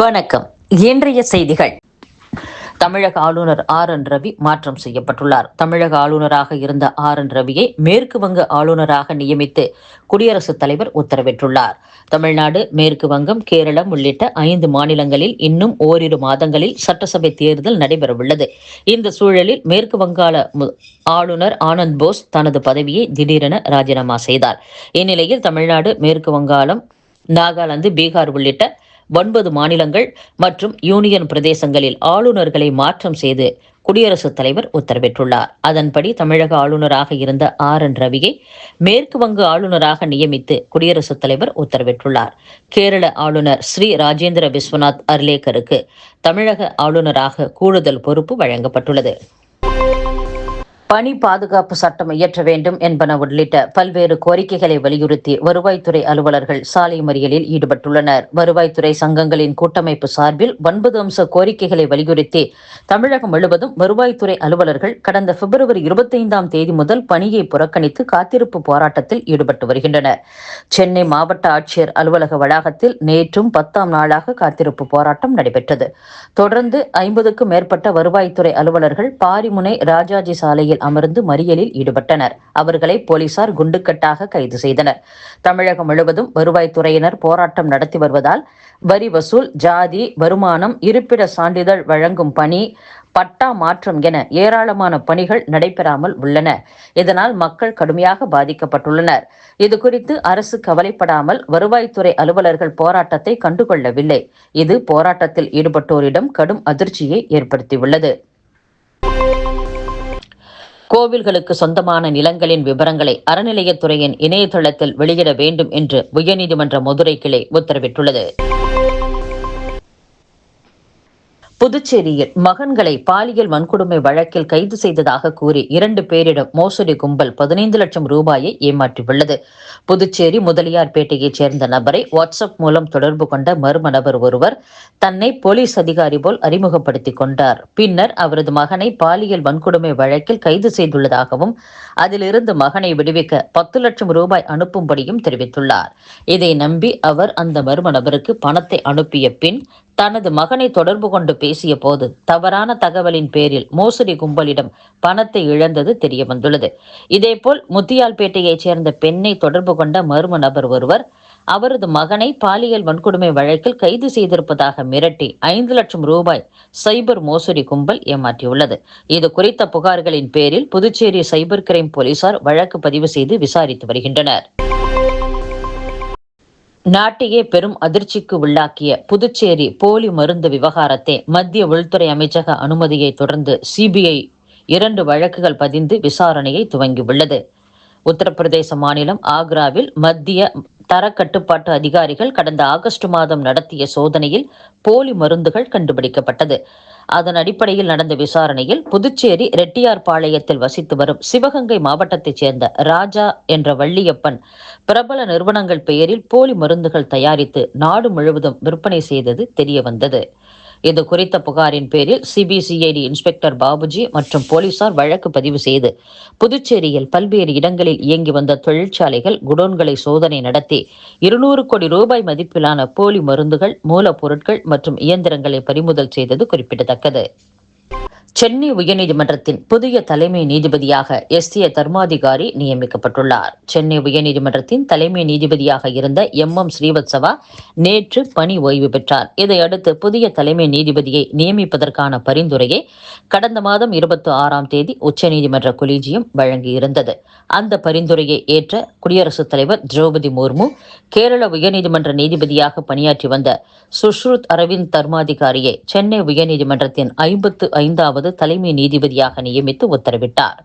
வணக்கம். இன்றைய செய்திகள். தமிழக ஆளுநர் RN ரவி மாற்றம் செய்யப்பட்டுள்ளார். தமிழக ஆளுநராக இருந்த RN ரவியை மேற்கு வங்க ஆளுநராக நியமித்து குடியரசுத் தலைவர் உத்தரவிட்டுள்ளார். தமிழ்நாடு, மேற்கு வங்கம், கேரளம் உள்ளிட்ட 5 மாநிலங்களில் இன்னும் ஓரிரு மாதங்களில் சட்டசபை தேர்தல் நடைபெறவுள்ளது. இந்த சூழலில் மேற்கு வங்காள ஆளுநர் ஆனந்த் போஸ் தனது பதவியை திடீரென ராஜினாமா செய்தார். இந்நிலையில் தமிழ்நாடு, மேற்கு வங்காளம், நாகாலாந்து, பீகார் உள்ளிட்ட 9 மாநிலங்கள் மற்றும் யூனியன் பிரதேசங்களில் ஆளுநர்களை மாற்றம் செய்து குடியரசுத் தலைவர் உத்தரவிட்டுள்ளார். அதன்படி தமிழக ஆளுநராக இருந்த RN ரவியை மேற்கு வங்க ஆளுநராக நியமித்து குடியரசுத் தலைவர் உத்தரவிட்டுள்ளார். கேரள ஆளுநர் ஸ்ரீ ராஜேந்திர விஸ்வநாத் அர்லேக்கருக்கு தமிழக ஆளுநராக கூடுதல் பொறுப்பு வழங்கப்பட்டுள்ளது. பணி பாதுகாப்பு சட்டம் இயற்ற வேண்டும் என்பன உள்ளிட்ட பல்வேறு கோரிக்கைகளை வலியுறுத்தி வருவாய்த்துறை அலுவலர்கள் சாலை மறியலில் ஈடுபட்டுள்ளனர். வருவாய்த்துறை சங்கங்களின் கூட்டமைப்பு சார்பில் 9 அம்ச கோரிக்கைகளை வலியுறுத்தி தமிழகம் முழுவதும் வருவாய்த்துறை அலுவலர்கள் கடந்த பிப்ரவரி 25ஆம் தேதி முதல் பணியை புறக்கணித்து காத்திருப்பு போராட்டத்தில் ஈடுபட்டு வருகின்றனர். சென்னை மாவட்ட ஆட்சியர் அலுவலக வளாகத்தில் நேற்றும் 10ஆம் நாளாக காத்திருப்பு போராட்டம் நடைபெற்றது. தொடர்ந்து 50க்கும் மேற்பட்ட வருவாய்த்துறை அலுவலர்கள் பாரிமுனை ராஜாஜி சாலையில் அமர்ந்து மறியலில் ஈடுபட்டனர். அவர்களை போலீசார் குண்டுக்கட்டாக கைது செய்தனர். தமிழகம் முழுவதும் வருவாய்த்துறையினர் போராட்டம் நடத்தி வருவதால் வரி வசூல், ஜாதி, வருமானம், இருப்பிட சான்றிதழ் வழங்கும் பணி, பட்டா மாற்றம் என ஏராளமான பணிகள் நடைபெறாமல் உள்ளன. இதனால் மக்கள் கடுமையாக பாதிக்கப்பட்டுள்ளனர். இதுகுறித்து அரசு கவலைப்படாமல் வருவாய்த்துறை அலுவலர்கள் போராட்டத்தை கண்டுகொள்ளவில்லை. இது போராட்டத்தில் ஈடுபட்டோரிடம் கடும் அதிர்ச்சியை ஏற்படுத்தியுள்ளது. கோவில்களுக்கு சொந்தமான நிலங்களின் விவரங்களை அறநிலையத்துறையின் இணையதளத்தில் வெளியிட வேண்டும் என்று உயர்நீதிமன்ற மதுரை கிளை உத்தரவிட்டுள்ளது. புதுச்சேரியில் மகன்களை பாலியல் வன்கொடுமை வழக்கில் கைது செய்ததாக கூறி 2 பேரிடம் மோசடி கும்பல் 15 லட்சம் ரூபாயை ஏமாற்றியுள்ளது. புதுச்சேரி முதலியார்பேட்டையைச் சேர்ந்த நபரை வாட்ஸ்அப் மூலம் தொடர்பு கொண்ட மர்ம நபர் ஒருவர் தன்னை போலீஸ் அதிகாரி போல் அறிமுகப்படுத்திக் கொண்டார். பின்னர் அவரது மகனை பாலியல் வன்கொடுமை வழக்கில் கைது செய்துள்ளதாகவும் அதிலிருந்து மகனை விடுவிக்க 10 லட்சம் ரூபாய் அனுப்பும்படியும் தெரிவித்துள்ளார். இதை நம்பி அவர் அந்த மர்ம நபருக்கு பணத்தை அனுப்பிய பின் தனது மகனை தொடர்பு கொண்டு பேசிய போது தவறான தகவலின் பேரில் மோசடி கும்பலிடம் பணத்தை இழந்தது தெரியவந்துள்ளது. இதேபோல் முத்தியால்பேட்டையைச் சேர்ந்த பெண்ணை தொடர்பு கொண்ட மர்ம நபர் ஒருவர் அவரது மகனை பாலியல் வன்கொடுமை வழக்கில் கைது செய்திருப்பதாக மிரட்டி 5 லட்சம் ரூபாய் சைபர் மோசடி கும்பல் ஏமாற்றியுள்ளது. இது குறித்த புகார்களின் பேரில் புதுச்சேரி சைபர் கிரைம் போலீசார் வழக்கு பதிவு செய்து விசாரித்து வருகின்றனர். நாட்டையே பெரும் அதிர்ச்சிக்கு உள்ளாக்கிய புதுச்சேரி போலி மருந்து விவகாரத்தை மத்திய உள்துறை அமைச்சக அனுமதியை தொடர்ந்து CBI 2 வழக்குகள் பதிந்து விசாரணையை துவங்கியுள்ளது. உத்தரப்பிரதேச மாநிலம் ஆக்ராவில் மத்திய தர கட்டுப்பாட்டு அதிகாரிகள் கடந்த ஆகஸ்ட் மாதம் நடத்திய சோதனையில் போலி மருந்துகள் கண்டுபிடிக்கப்பட்டது. அதன் அடிப்படையில் நடந்த விசாரணையில் புதுச்சேரி ரெட்டியார்பாளையத்தில் வசித்து வரும் சிவகங்கை மாவட்டத்தைச் சேர்ந்த ராஜா என்ற வள்ளியப்பன் பிரபல நிறுவனங்கள் பெயரில் போலி மருந்துகள் தயாரித்து நாடு முழுவதும் விற்பனை செய்தது தெரியவந்தது. இது குறித்த புகாரின் பேரில் CBCID இன்ஸ்பெக்டர் பாபுஜி மற்றும் போலீசார் வழக்கு பதிவு செய்து புதுச்சேரியில் பல்வேறு இடங்களில் இயங்கி வந்த தொழிற்சாலைகள், குடோன்களை சோதனை நடத்தி 200 கோடி ரூபாய் மதிப்பிலான போலி மருந்துகள், மூலப்பொருட்கள் மற்றும் இயந்திரங்களை பறிமுதல் செய்தது குறிப்பிடத்தக்கது. சென்னை உயர்நீதிமன்றத்தின் புதிய தலைமை நீதிபதியாக SA தர்மாதிகாரி நியமிக்கப்பட்டுள்ளார். சென்னை உயர்நீதிமன்றத்தின் தலைமை நீதிபதியாக இருந்த MM ஸ்ரீவத்சவா நேற்று பணி ஓய்வு பெற்றார். இதையடுத்து புதிய தலைமை நீதிபதியை நியமிப்பதற்கான பரிந்துரையை கடந்த மாதம் 26ஆம் தேதி உச்சநீதிமன்ற கொலீஜியம் வழங்கியிருந்தது. அந்த பரிந்துரையை ஏற்ற குடியரசுத் தலைவர் திரௌபதி முர்மு கேரள உயர்நீதிமன்ற நீதிபதியாக பணியாற்றி வந்த சுஷ்ருத் அரவிந்த் தர்மாதிகாரியை சென்னை உயர்நீதிமன்றத்தின் 55வது தலைமை நீதிபதியாக நியமித்து உத்தரவிட்டார்.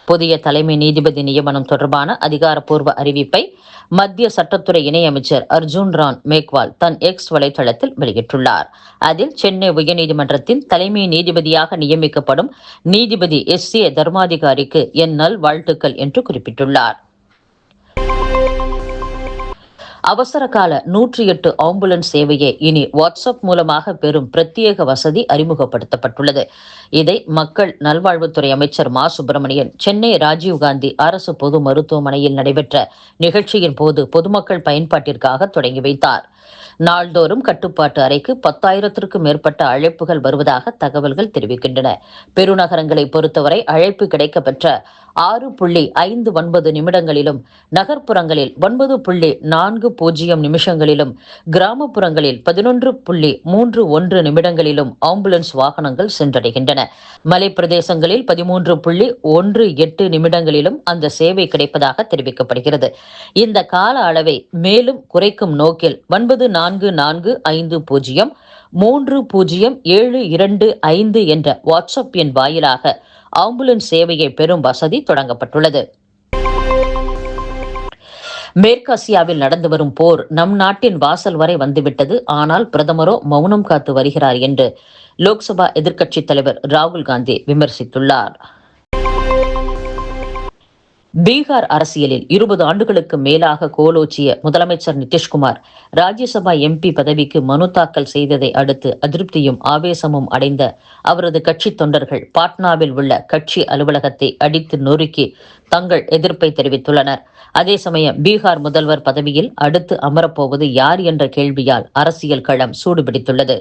புதிய தலைமை நீதிபதி நியமனம் தொடர்பான அதிகாரப்பூர்வ அறிவிப்பை மத்திய சட்டத்துறை இணையமைச்சர் அர்ஜுன் ராம் மேக்வால் தன் X வலைதளத்தில் வெளியிட்டுள்ளார். அதில் சென்னை உயர்நீதிமன்றத்தின் தலைமை நீதிபதியாக நியமிக்கப்படும் நீதிபதி SA தர்மாதிகாரிக்கு என் நல்வாழ்த்துக்கள் என்று குறிப்பிட்டுள்ளார். அவசர கால 108 ஆம்புலன்ஸ் சேவையை இனி வாட்ஸ்அப் மூலமாக பெறும் பிரத்யேக வசதி அறிமுகப்படுத்தப்பட்டுள்ளது. இதை மக்கள் நல்வாழ்வுத்துறை அமைச்சர் மா சுப்பிரமணியன் சென்னை ராஜீவ்காந்தி அரசு பொது மருத்துவமனையில் நடைபெற்ற நிகழ்ச்சியின் போது பொதுமக்கள் பயன்பாட்டிற்காக தொடங்கி வைத்தார். நாள்தோறும் கட்டுப்பாட்டு அறைக்கு 10,000த்திற்கும் மேற்பட்ட அழைப்புகள் வருவதாக தகவல்கள் தெரிவிக்கின்றன. பெருநகரங்களை பொறுத்தவரை அழைப்பு கிடைக்கப்பெற்ற 6.59 நிமிடங்களிலும், நகர்ப்புறங்களில் 9.40 நிமிஷங்களிலும், கிராமப்புறங்களில் 11.31 நிமிடங்களிலும் ஆம்புலன்ஸ் வாகனங்கள் சென்றடைகின்றன. மலைப்பிரதேசங்களில் 13.18 நிமிடங்களிலும் அந்த சேவை கிடைப்பதாக தெரிவிக்கப்படுகிறது. இந்த கால அளவை மேலும் குறைக்கும் நோக்கில் 9450300725 என்ற வாட்ஸ்அப் எண் வாயிலாக ஆம்புலன்ஸ் சேவையை பெறும் வசதி தொடங்கப்பட்டுள்ளது. மேற்காசியாவில் நடந்து வரும் போர் நம் நாட்டின் வாசல் வரை வந்துவிட்டது. ஆனால் பிரதமரோ மௌனம் காத்து வருகிறார் என்று லோக்சபா எதிர்க்கட்சித் தலைவர் ராகுல் காந்தி விமர்சித்துள்ளார். பீகார் அரசியலில் 20 ஆண்டுகளுக்கு மேலாக கோலோச்சிய முதலமைச்சர் நிதிஷ்குமார் ராஜ்யசபா எம்பி பதவிக்கு மனு தாக்கல் செய்ததை அடுத்து அதிருப்தியும் ஆவேசமும் அடைந்த அவரது கட்சி தொண்டர்கள் பாட்னாவில் உள்ள கட்சி அலுவலகத்தை அடித்து நொறுக்கி தங்கள் எதிர்ப்பை தெரிவித்துள்ளனர். அதே சமயம் பீகார் முதல்வர் பதவியில் அடுத்து அமரப்போவது யார் என்ற கேள்வியால் அரசியல் களம் சூடுபிடித்துள்ளது.